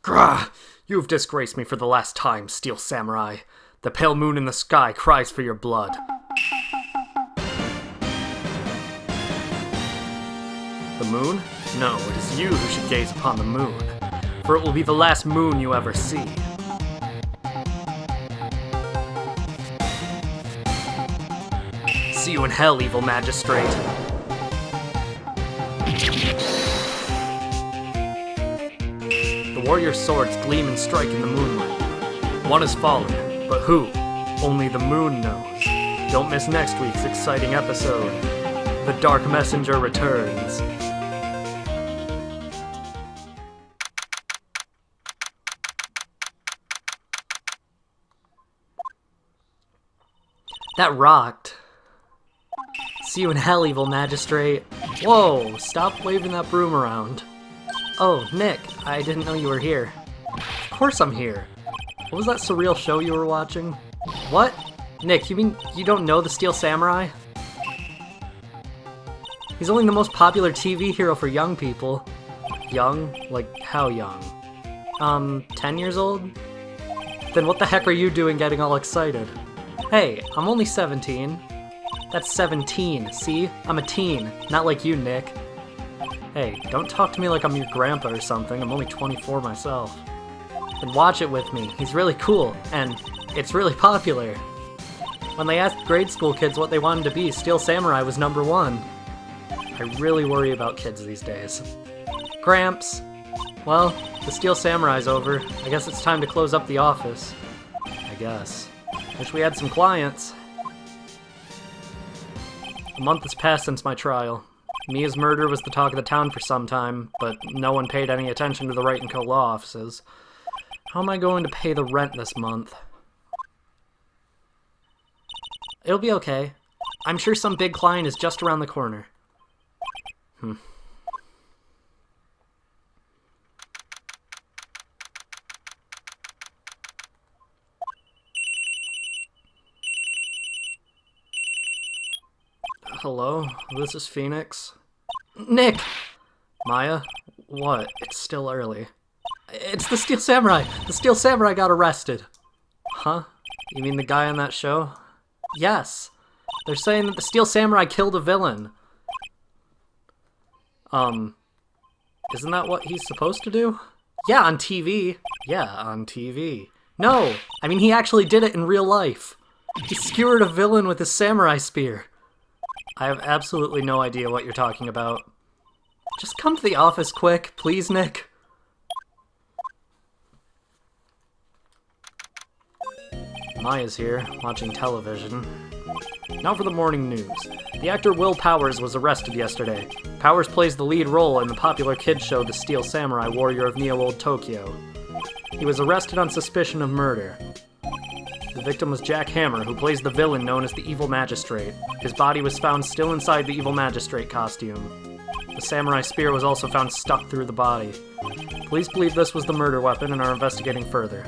Grah! You've disgraced me for the last time, Steel Samurai. The pale moon in the sky cries for your blood. The moon? No, it is you who should gaze upon the moon, for it will be the last moon you ever see. See you in hell, evil magistrate. The warrior's swords gleam and strike in the moonlight. One has fallen, but who? Only the moon knows. Don't miss next week's exciting episode. The Dark Messenger returns. That rocked. See you in hell, evil magistrate. Whoa, stop waving that broom around. Oh, Nick, I didn't know you were here. Of course I'm here. What was that surreal show you were watching? What? Nick, you mean you don't know the Steel Samurai? He's only the most popular TV hero for young people. Young? Like, how young? 10 years old? Then what the heck are you doing getting all excited? Hey, I'm only 17. That's 17, see? I'm a teen, not like you, Nick. Hey, don't talk to me like I'm your grandpa or something. I'm only 24 myself. Then watch it with me. He's really cool, and it's really popular. When they asked grade school kids what they wanted to be, Steel Samurai was #1. I really worry about kids these days. Gramps. Well, the Steel Samurai's over. I guess it's time to close up the office. I guess. Wish we had some clients. A month has passed since my trial. Mia's murder was the talk of the town for some time, but no one paid any attention to the Wright & Co. law offices. How am I going to pay the rent this month? It'll be okay. I'm sure some big client is just around the corner. Hello, this is Phoenix. Nick! Maya? What? It's still early. It's the Steel Samurai! The Steel Samurai got arrested! Huh? You mean the guy on that show? Yes. They're saying that the Steel Samurai killed a villain. Isn't that what he's supposed to do? Yeah, on TV. Yeah, on TV. No! I mean, he actually did it in real life. He skewered a villain with his samurai spear. I have absolutely no idea what you're talking about. Just come to the office quick, please, Nick. Maya's here, watching television. Now for the morning news. The actor Will Powers was arrested yesterday. Powers plays the lead role in the popular kids show The Steel Samurai Warrior of Neo-Old Tokyo. He was arrested on suspicion of murder. The victim was Jack Hammer, who plays the villain known as the Evil Magistrate. His body was found still inside the Evil Magistrate costume. The samurai spear was also found stuck through the body. Police believe this was the murder weapon and are investigating further.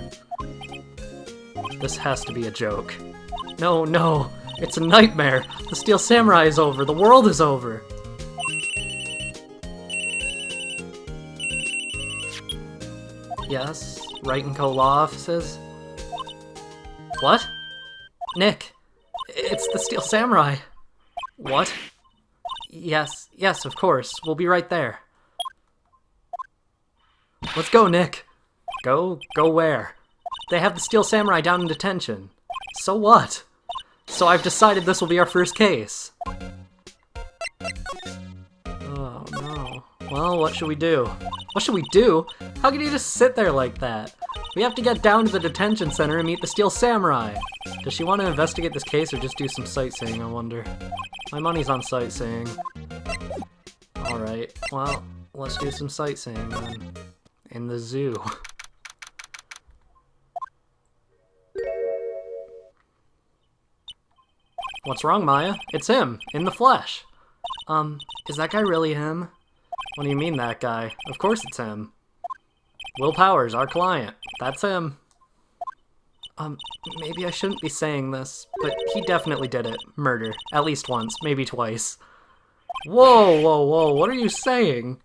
This has to be a joke. No, no, it's a nightmare. The Steel Samurai is over. The world is over. Yes, Wright & Co. law offices? What? Nick, it's the Steel Samurai. What? Yes, of course. We'll be right there. Let's go, Nick. Go where? They have the Steel Samurai down in detention. So what? So I've decided this will be our first case. Oh, no. Well, what should we do? What should we do? How can you just sit there like that? We have to get down to the detention center and meet the Steel Samurai. Does she want to investigate this case or just do some sightseeing, I wonder? My money's on sightseeing. Alright, well, let's do some sightseeing then. In the zoo. What's wrong, Maya? It's him, in the flesh. Is that guy really him? What do you mean, that guy? Of course it's him. Will Powers, our client. That's him. Maybe I shouldn't be saying this, but he definitely did it. Murder. At least once, maybe twice. Whoa, what are you saying?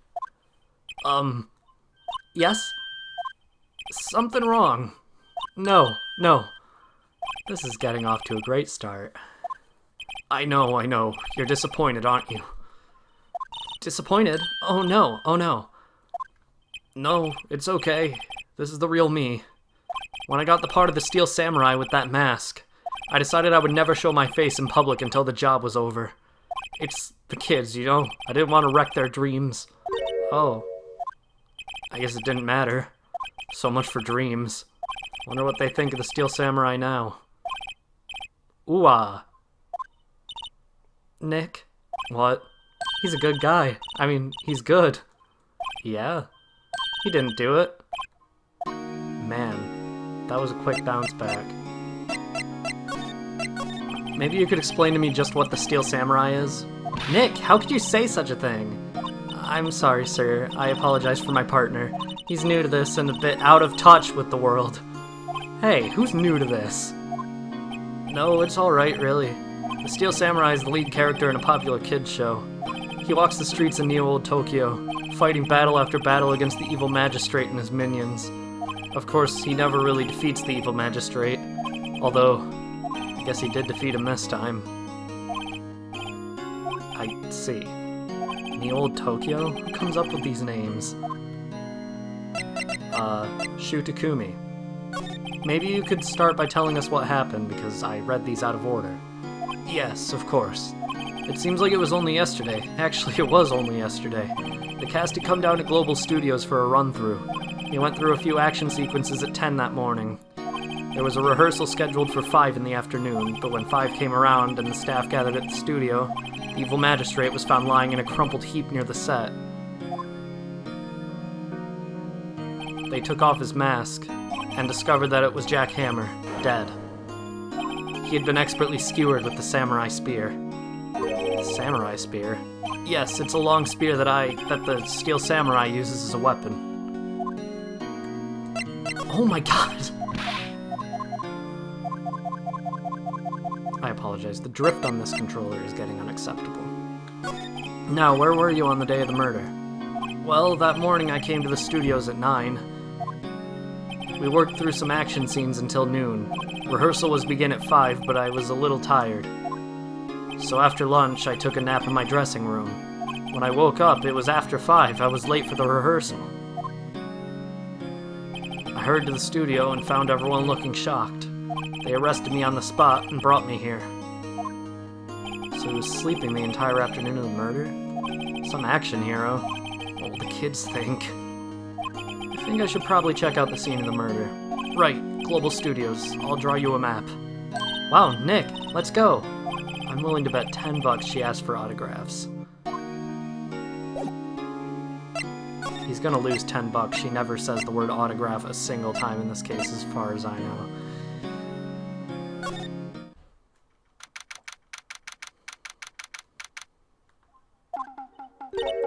Yes? something wrong. No, no. This is getting off to a great start. I know. You're disappointed, aren't you? Disappointed? Oh no, oh no. No, it's okay. This is the real me. When I got the part of the Steel Samurai with that mask, I decided I would never show my face in public until the job was over. It's the kids, you know? I didn't want to wreck their dreams. Oh. I guess it didn't matter. So much for dreams. Wonder what they think of the Steel Samurai now. Ooh-ah. Nick? What? He's a good guy. I mean, he's good. Yeah. He didn't do it. Man, that was a quick bounce back. Maybe you could explain to me just what the Steel Samurai is? Nick, how could you say such a thing? I'm sorry, sir. I apologize for my partner. He's new to this and a bit out of touch with the world. Hey, who's new to this? No, it's alright, really. The Steel Samurai is the lead character in a popular kids show. He walks the streets in Neo-Old Tokyo, fighting battle after battle against the evil magistrate and his minions. Of course, he never really defeats the evil magistrate, although I guess he did defeat him this time. I see. Neo-Old Tokyo? Who comes up with these names? Shu Takumi. Maybe you could start by telling us what happened, because I read these out of order. Yes, of course. It seems like it was only yesterday. Actually, it was only yesterday. The cast had come down to Global Studios for a run-through. They went through a few action sequences at 10 that morning. There was a rehearsal scheduled for 5 in the afternoon, but when 5 came around and the staff gathered at the studio, the evil magistrate was found lying in a crumpled heap near the set. They took off his mask and discovered that it was Jack Hammer, dead. He had been expertly skewered with the samurai spear. Samurai spear? Yes, it's a long spear that the Steel Samurai uses as a weapon. Oh my god! I apologize, the drift on this controller is getting unacceptable. Now, where were you on the day of the murder? Well, that morning I came to the studios at 9. We worked through some action scenes until noon. Rehearsal was to begin at 5, but I was a little tired. So after lunch, I took a nap in my dressing room. When I woke up, it was after 5. I was late for the rehearsal. I hurried to the studio and found everyone looking shocked. They arrested me on the spot and brought me here. So he was sleeping the entire afternoon of the murder? Some action hero. What will the kids think? I think I should probably check out the scene of the murder. Right, Global Studios. I'll draw you a map. Wow, Nick, let's go. I'm willing to bet $10 she asked for autographs. He's gonna lose $10. She never says the word autograph a single time in this case, as far as I know.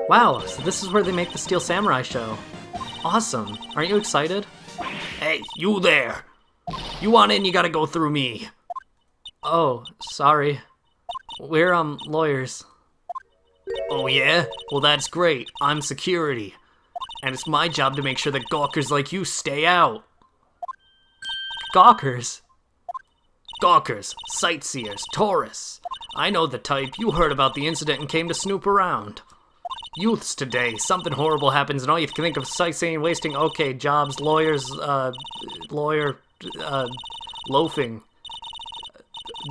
Wow, so this is where they make the Steel Samurai show. Awesome. Aren't you excited? Hey, you there! You want in, you gotta go through me. Oh, sorry. We're, lawyers. Oh yeah? Well, that's great. I'm security. And it's my job to make sure that gawkers like you stay out. Gawkers? Gawkers, sightseers, tourists. I know the type. You heard about the incident and came to snoop around. Youths today, something horrible happens and all you can think of is sightseeing, wasting, okay, jobs, lawyers, loafing,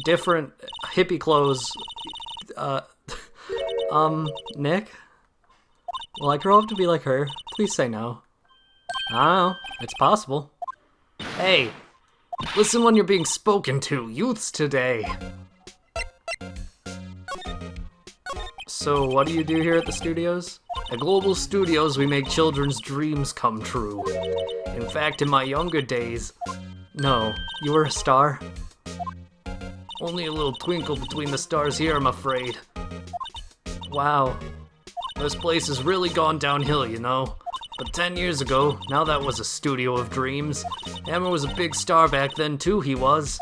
different hippie clothes, Nick? Will I grow up to be like her? Please say no. I don't know, it's possible. Hey, listen when you're being spoken to, youths today. So, what do you do here at the studios? At Global Studios, we make children's dreams come true. In fact, in my younger days... No, you were a star? Only a little twinkle between the stars here, I'm afraid. Wow. This place has really gone downhill, you know? But 10 years ago, now that was a studio of dreams. Hammer was a big star back then, too, he was.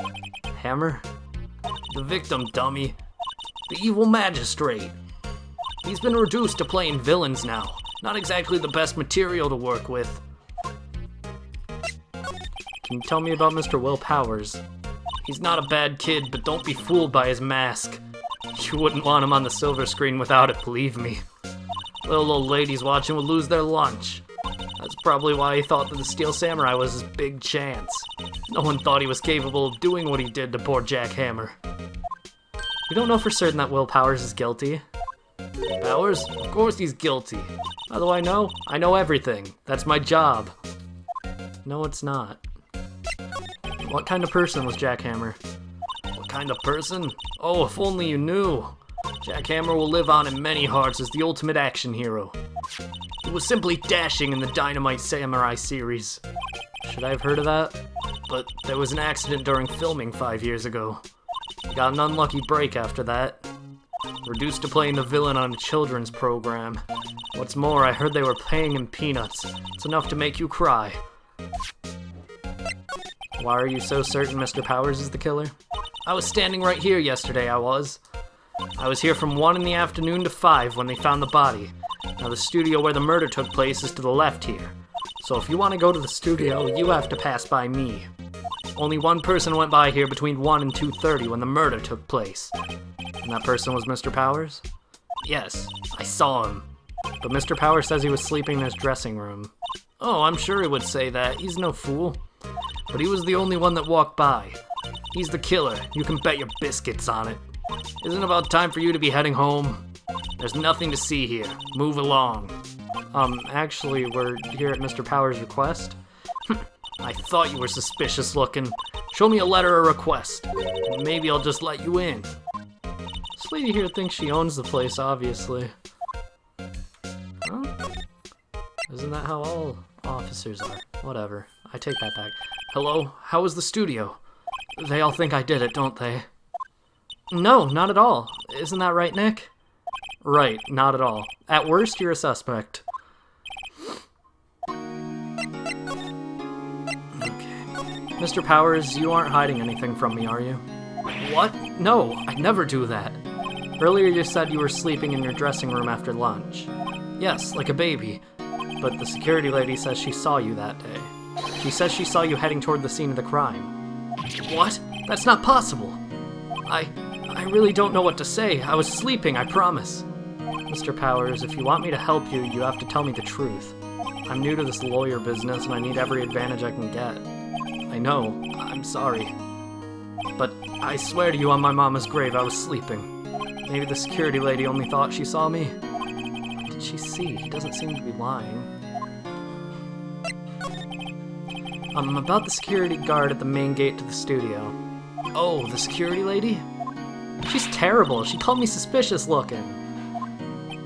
Hammer? The victim, dummy. The evil magistrate. He's been reduced to playing villains now. Not exactly the best material to work with. Can you tell me about Mr. Will Powers? He's not a bad kid, but don't be fooled by his mask. You wouldn't want him on the silver screen without it, believe me. Little old ladies watching would lose their lunch. That's probably why he thought that the Steel Samurai was his big chance. No one thought he was capable of doing what he did to poor Jack Hammer. We don't know for certain that Will Powers is guilty. Powers? Of course he's guilty. How do I know? I know everything. That's my job. No, it's not. What kind of person was Jack Hammer? What kind of person? Oh, if only you knew. Jack Hammer will live on in many hearts as the ultimate action hero. He was simply dashing in the Dynamite Samurai series. Should I have heard of that? But there was an accident during filming 5 years ago. He got an unlucky break after that. Reduced to playing the villain on a children's program. What's more, I heard they were paying him peanuts. It's enough to make you cry. Why are you so certain Mr. Powers is the killer? I was standing right here yesterday, I was here from 1 in the afternoon to 5 when they found the body. Now the studio where the murder took place is to the left here. So if you want to go to the studio, you have to pass by me. Only one person went by here between 1 and 2:30 when the murder took place. And that person was Mr. Powers? Yes, I saw him. But Mr. Powers says he was sleeping in his dressing room. Oh, I'm sure he would say that. He's no fool. But he was the only one that walked by. He's the killer. You can bet your biscuits on it. Isn't it about time for you to be heading home? There's nothing to see here. Move along. Actually, we're here at Mr. Powers' request. I thought you were suspicious looking. Show me a letter or request, and maybe I'll just let you in. This lady here thinks she owns the place, obviously. Huh? Isn't that how all officers are? Whatever. I take that back. Hello? How was the studio? They all think I did it, don't they? No, not at all. Isn't that right, Nick? Right, not at all. At worst, you're a suspect. Okay. Mr. Powers, you aren't hiding anything from me, are you? What? No, I'd never do that. Earlier you said you were sleeping in your dressing room after lunch. Yes, like a baby. But the security lady says she saw you that day. She says she saw you heading toward the scene of the crime. What? That's not possible. I really don't know what to say. I was sleeping, I promise. Mr. Powers, if you want me to help you, you have to tell me the truth. I'm new to this lawyer business and I need every advantage I can get. I know. I'm sorry. But I swear to you on my mama's grave I was sleeping. Maybe the security lady only thought she saw me. What did she see? He doesn't seem to be lying. About the security guard at the main gate to the studio. Oh, the security lady? She's terrible. She called me suspicious looking.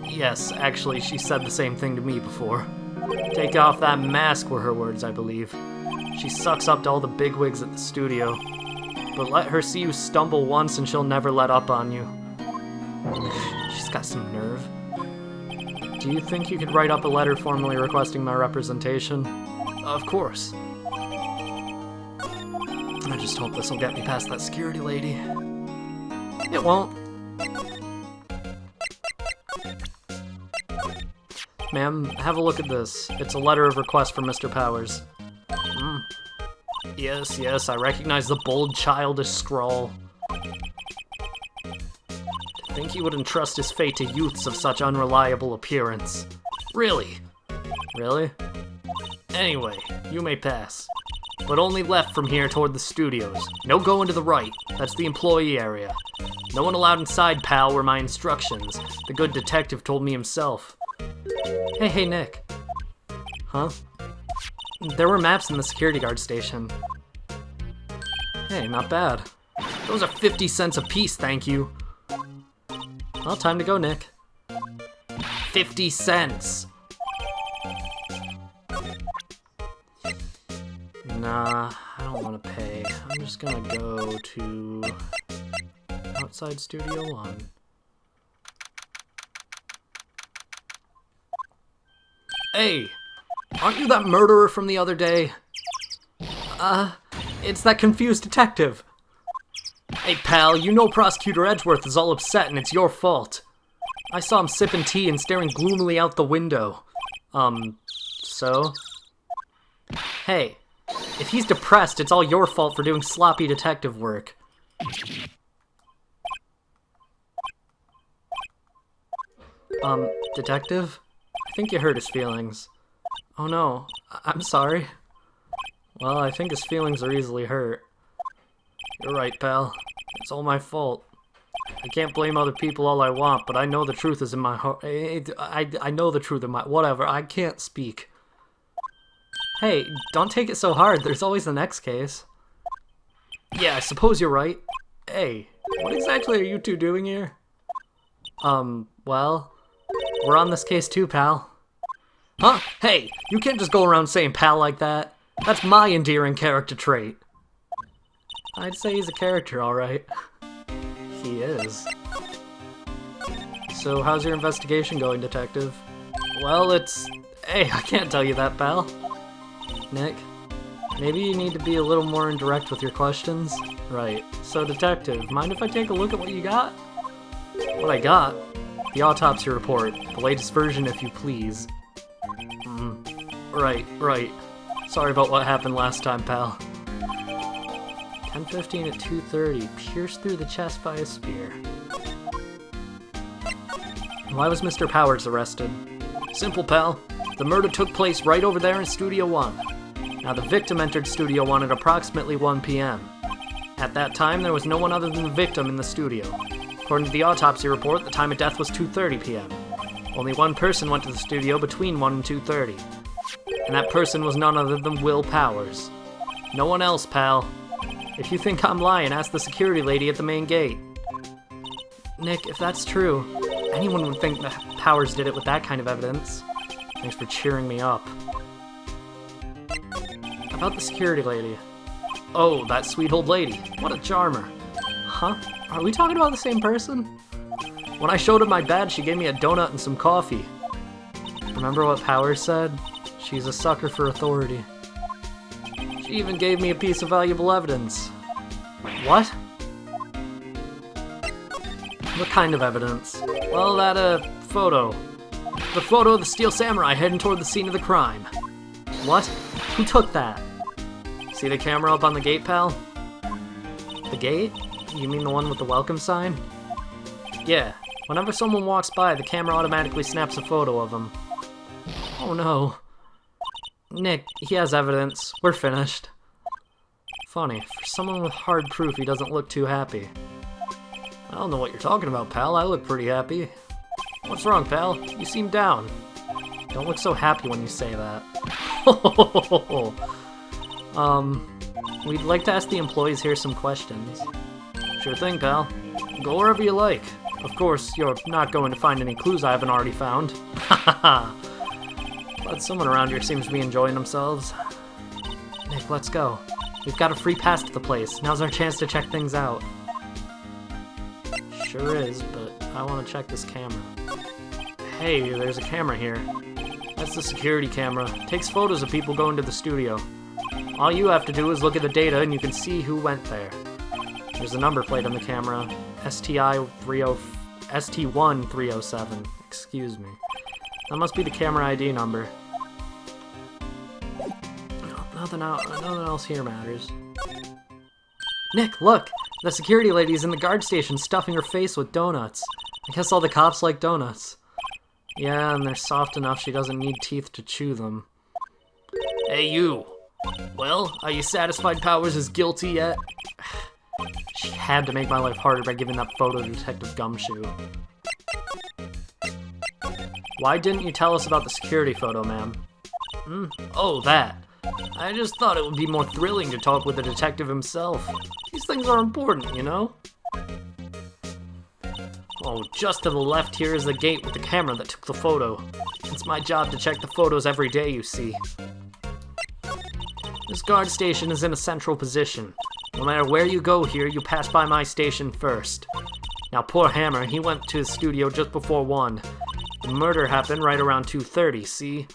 Yes, actually, she said the same thing to me before. Take off that mask were her words, I believe. She sucks up to all the bigwigs at the studio. But let her see you stumble once and she'll never let up on you. She's got some nerve. Do you think you could write up a letter formally requesting my representation? Of course. I just hope this will get me past that security lady. It won't. Ma'am, have a look at this. It's a letter of request from Mr. Powers. Yes, I recognize the bold, childish scrawl. To think he would entrust his fate to youths of such unreliable appearance. Really? Really? Anyway, you may pass. But only left from here toward the studios. No going to the right. That's the employee area. No one allowed inside, pal, were my instructions. The good detective told me himself. Hey, Nick. Huh? There were maps in the security guard station. Hey, not bad. Those are 50 cents a piece, thank you. Well, time to go, Nick. 50 cents! Nah, I don't want to pay. I'm just gonna go to outside Studio 1. Hey! Aren't you that murderer from the other day? It's that confused detective. Hey, pal, you know Prosecutor Edgeworth is all upset and it's your fault. I saw him sipping tea and staring gloomily out the window. So? Hey, If he's depressed, it's all your fault for doing sloppy detective work. Detective? I think you hurt his feelings. Oh no, I'm sorry. Well, I think his feelings are easily hurt. You're right, pal. It's all my fault. I can't blame other people all I want, but I know the truth is in my heart. I know the truth in my... Whatever, I can't speak. Hey, don't take it so hard. There's always the next case. Yeah, I suppose you're right. Hey, what exactly are you two doing here? Well, we're on this case too, pal. Huh? Hey, you can't just go around saying pal like that. That's my endearing character trait. I'd say he's a character, alright. He is. So, how's your investigation going, detective? Well, it's... Hey, I can't tell you that, pal. Nick, maybe you need to be a little more indirect with your questions? Right. So, detective, mind if I take a look at what you got? What I got? The autopsy report. The latest version, if you please. Right. Sorry about what happened last time, pal. 10:15 at 2:30, pierced through the chest by a spear. Why was Mr. Powers arrested? Simple, pal. The murder took place right over there in Studio 1. Now, the victim entered Studio 1 at approximately 1 p.m. At that time, there was no one other than the victim in the studio. According to the autopsy report, the time of death was 2:30 p.m. Only one person went to the studio between 1 and 2:30. And that person was none other than Will Powers. No one else, pal. If you think I'm lying, ask the security lady at the main gate. Nick, if that's true, anyone would think that Powers did it with that kind of evidence. Thanks for cheering me up. About the security lady. Oh, that sweet old lady. What a charmer. Huh? Are we talking about the same person? When I showed her my badge, she gave me a donut and some coffee. Remember what Powers said? She's a sucker for authority. She even gave me a piece of valuable evidence. What? What kind of evidence? Well, that, photo. The photo of the Steel Samurai heading toward the scene of the crime. What? Who took that? See the camera up on the gate, pal? The gate? You mean the one with the welcome sign? Yeah. Whenever someone walks by, the camera automatically snaps a photo of them. Oh no. Nick, he has evidence. We're finished. Funny, for someone with hard proof, he doesn't look too happy. I don't know what you're talking about, pal. I look pretty happy. What's wrong, pal? You seem down. Don't look so happy when you say that. We'd like to ask the employees here some questions. Sure thing, pal. Go wherever you like. Of course, you're not going to find any clues I haven't already found. Haha. But someone around here seems to be enjoying themselves. Nick, let's go. We've got a free pass to the place. Now's our chance to check things out. Sure is, but I want to check this camera. Hey, there's a camera here. That's the security camera. It takes photos of people going to the studio. All you have to do is look at the data and you can see who went there. There's a number plate on the camera. ST1307. Excuse me. That must be the camera ID number. Nothing else here matters. Nick, look! The security lady's in the guard station stuffing her face with donuts. I guess all the cops like donuts. Yeah, and they're soft enough she doesn't need teeth to chew them. Hey, you! Well, are you satisfied Powers is guilty yet? She had to make my life harder by giving that photo to Detective Gumshoe. Why didn't you tell us about the security photo, ma'am? Oh, that. I just thought it would be more thrilling to talk with the detective himself. These things are important, you know? Oh, just to the left here is the gate with the camera that took the photo. It's my job to check the photos every day, you see. This guard station is in a central position. No matter where you go here, you pass by my station first. Now, poor Hammer, he went to his studio just before 1. The murder happened right around 2:30, see?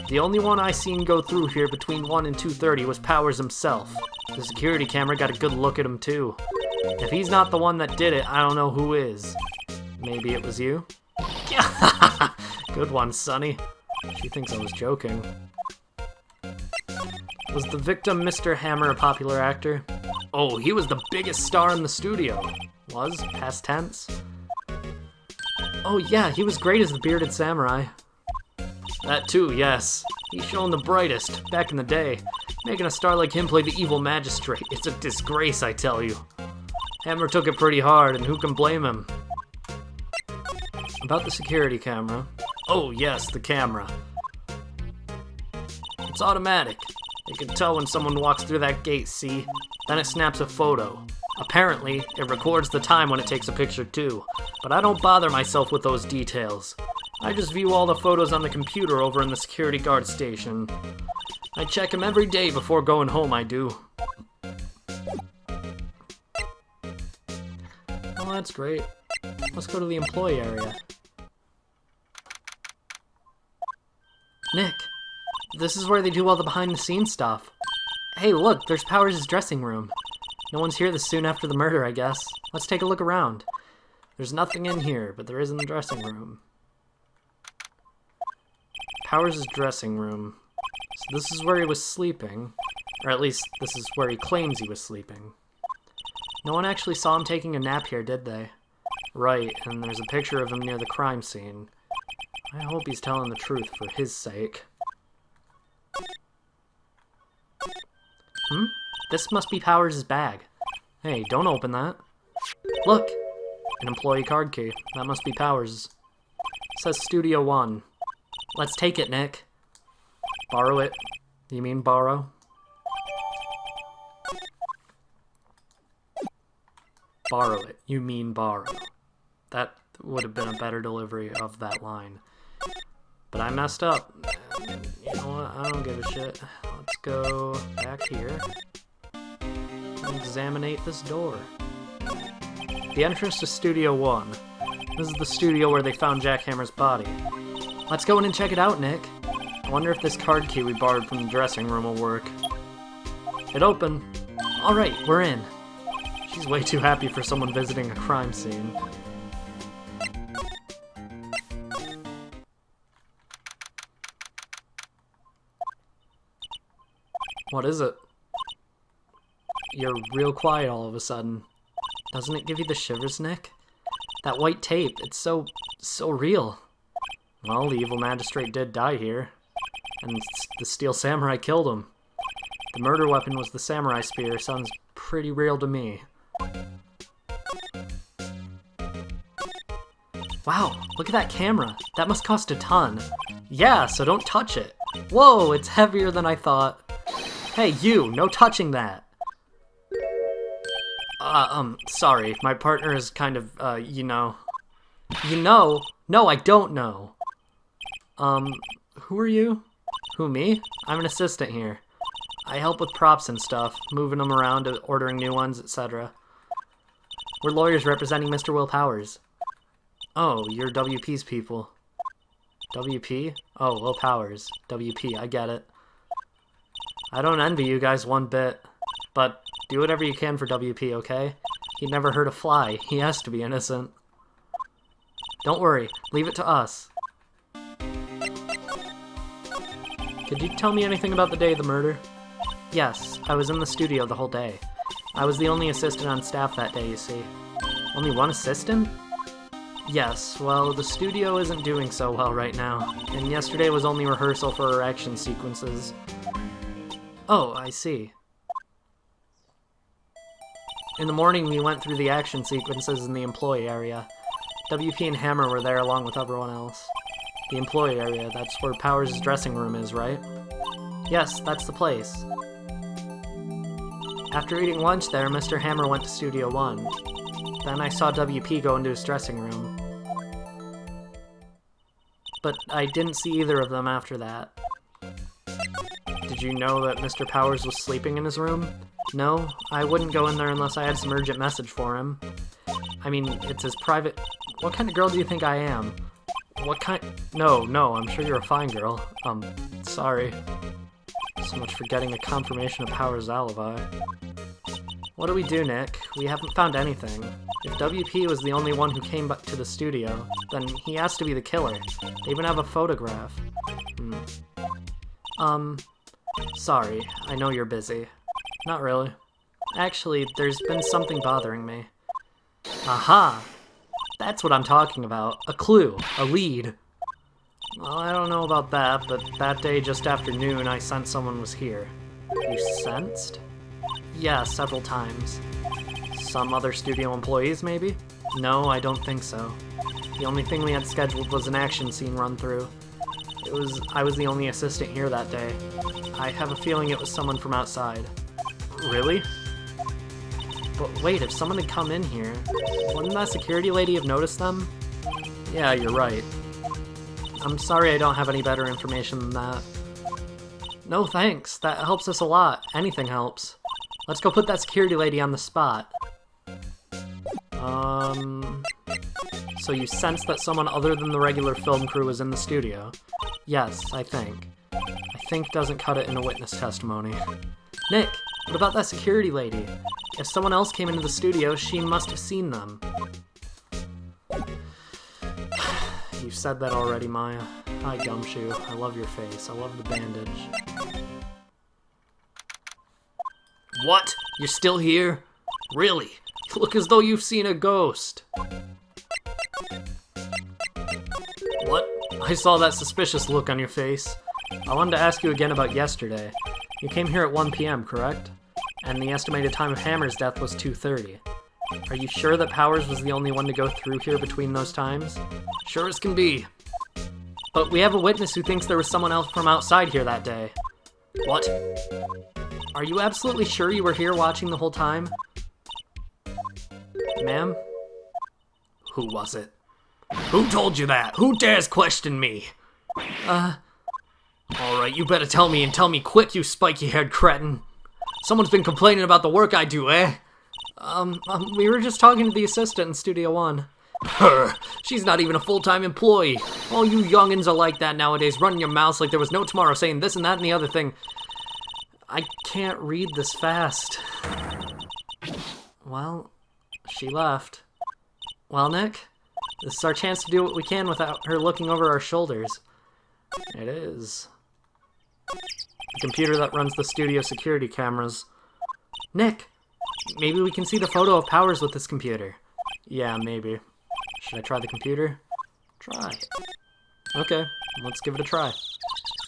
The only one I seen go through here between 1 and 2:30 was Powers himself. The security camera got a good look at him, too. If he's not the one that did it, I don't know who is. Maybe it was you? Good one, Sonny. She thinks I was joking. Was the victim Mr. Hammer a popular actor? Oh, he was the biggest star in the studio. Was? Past tense? Oh yeah, he was great as the bearded samurai. That too, yes. He shone the brightest, back in the day. Making a star like him play the evil magistrate. It's a disgrace, I tell you. Hammer took it pretty hard, and who can blame him? About the security camera. Oh yes, the camera. It's automatic. You can tell when someone walks through that gate, see? Then it snaps a photo. Apparently, it records the time when it takes a picture too. But I don't bother myself with those details. I just view all the photos on the computer over in the security guard station. I check them every day before going home, I do. Oh, that's great. Let's go to the employee area. Nick, this is where they do all the behind-the-scenes stuff. Hey, look, there's Powers' dressing room. No one's here this soon after the murder, I guess. Let's take a look around. There's nothing in here, but there is in the dressing room. Powers' dressing room. So this is where he was sleeping. Or at least, this is where he claims he was sleeping. No one actually saw him taking a nap here, did they? Right, and there's a picture of him near the crime scene. I hope he's telling the truth for his sake. This must be Powers' bag. Hey, don't open that. Look! An employee card key. That must be Powers'. It says Studio 1. Let's take it, Nick. Borrow it. You mean borrow? Borrow it. You mean borrow. That would have been a better delivery of that line. But I messed up. You know what? I don't give a shit. Let's go back here and examinate this door. The entrance to Studio 1. This is the studio where they found Jack Hammer's body. Let's go in and check it out, Nick. I wonder if this card key we borrowed from the dressing room will work. It opened. Alright, we're in. She's way too happy for someone visiting a crime scene. What is it? You're real quiet all of a sudden. Doesn't it give you the shivers, Nick? That white tape, it's so real. Well, the evil magistrate did die here. And the steel samurai killed him. The murder weapon was the samurai spear. Sounds pretty real to me. Wow, look at that camera. That must cost a ton. Yeah, so don't touch it. Whoa, it's heavier than I thought. Hey, you, no touching that. Sorry, my partner is kind of, you know. You know? No, I don't know. Who are you? Who, me? I'm an assistant here. I help with props and stuff, moving them around, ordering new ones, etc. We're lawyers representing Mr. Will Powers. Oh, you're WP's people. WP? Oh, Will Powers. WP, I get it. I don't envy you guys one bit, but do whatever you can for WP, okay? He never hurt a fly. He has to be innocent. Don't worry, leave it to us. Could you tell me anything about the day of the murder? Yes, I was in the studio the whole day. I was the only assistant on staff that day, you see. Only one assistant? Yes, well, the studio isn't doing so well right now, and yesterday was only rehearsal for our action sequences. Oh, I see. In the morning, we went through the action sequences in the employee area. WP and Hammer were there along with everyone else. The employee area, that's where Powers' dressing room is, right? Yes, that's the place. After eating lunch there, Mr. Hammer went to Studio 1. Then I saw WP go into his dressing room. But I didn't see either of them after that. Did you know that Mr. Powers was sleeping in his room? No, I wouldn't go in there unless I had some urgent message for him. I mean, it's his private... What kind of girl do you think I am? What kind... No, I'm sure you're a fine girl. Sorry. So much for getting a confirmation of Powers' alibi. What do we do, Nick? We haven't found anything. If WP was the only one who came back to the studio, then he has to be the killer. They even have a photograph. Sorry, I know you're busy. Not really. Actually, there's been something bothering me. Aha! That's what I'm talking about. A clue. A lead. Well, I don't know about that, but that day just after noon, I sensed someone was here. You sensed? Yeah, several times. Some other studio employees, maybe? No, I don't think so. The only thing we had scheduled was an action scene run-through. I was the only assistant here that day. I have a feeling it was someone from outside. Really? But wait, if someone had come in here, wouldn't that security lady have noticed them? Yeah, you're right. I'm sorry I don't have any better information than that. No thanks, that helps us a lot. Anything helps. Let's go put that security lady on the spot. So you sensed that someone other than the regular film crew was in the studio? Yes, I think. I think doesn't cut it in a witness testimony. Nick, what about that security lady? If someone else came into the studio, she must have seen them. You've said that already, Maya. Hi, Gumshoe. I love your face. I love the bandage. What? You're still here? Really? You look as though you've seen a ghost. What? I saw that suspicious look on your face. I wanted to ask you again about yesterday. You came here at 1 p.m., correct? And the estimated time of Hammer's death was 2:30. Are you sure that Powers was the only one to go through here between those times? Sure as can be. But we have a witness who thinks there was someone else from outside here that day. What? Are you absolutely sure you were here watching the whole time? Ma'am? Who was it? Who told you that? Who dares question me? Alright, you better tell me, and tell me quick, you spiky-haired cretin. Someone's been complaining about the work I do, eh? We were just talking to the assistant in Studio One. Her! She's not even a full-time employee. All you youngins are like that nowadays, running your mouths like there was no tomorrow, saying this and that and the other thing. I can't read this fast. Well, she left. Well, Nick, this is our chance to do what we can without her looking over our shoulders. It is. The computer that runs the studio security cameras. Nick, maybe we can see the photo of Powers with this computer. Yeah, maybe. Should I try the computer? Try. Okay, let's give it a try.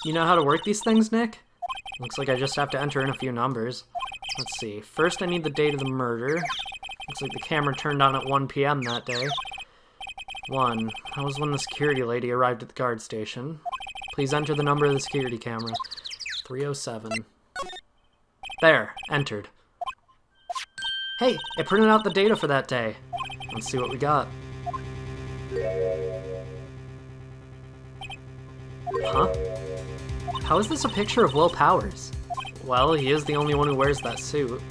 You know how to work these things, Nick? Looks like I just have to enter in a few numbers. Let's see. First, I need the date of the murder. Looks like the camera turned on at 1 p.m. that day. 1. That was when the security lady arrived at the guard station. Please enter the number of the security camera. 307. There. Entered. Hey, it printed out the data for that day. Let's see what we got. Huh? How is this a picture of Will Powers? Well, he is the only one who wears that suit.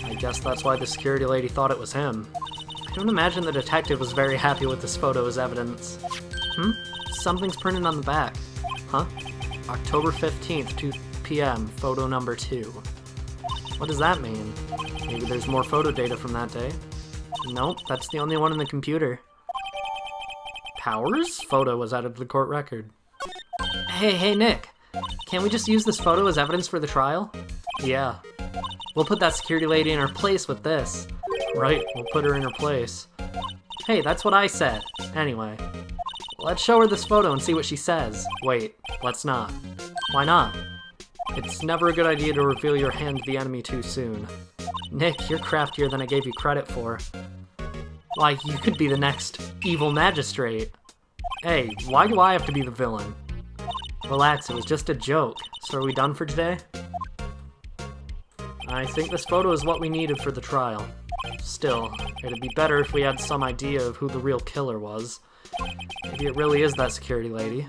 I guess that's why the security lady thought it was him. I don't imagine the detective was very happy with this photo as evidence. Something's printed on the back. Huh? October 15th, 2 p.m., photo number 2. What does that mean? Maybe there's more photo data from that day. Nope, that's the only one in the computer. Powers' photo was added to the court record. Hey, Nick. Can't we just use this photo as evidence for the trial? Yeah. We'll put that security lady in her place with this. Right, we'll put her in her place. Hey, that's what I said. Anyway. Let's show her this photo and see what she says. Wait, let's not. Why not? It's never a good idea to reveal your hand to the enemy too soon. Nick, you're craftier than I gave you credit for. Why, you could be the next evil magistrate. Hey, why do I have to be the villain? Relax, it was just a joke. So are we done for today? I think this photo is what we needed for the trial. Still, it'd be better if we had some idea of who the real killer was. Maybe it really is that security lady.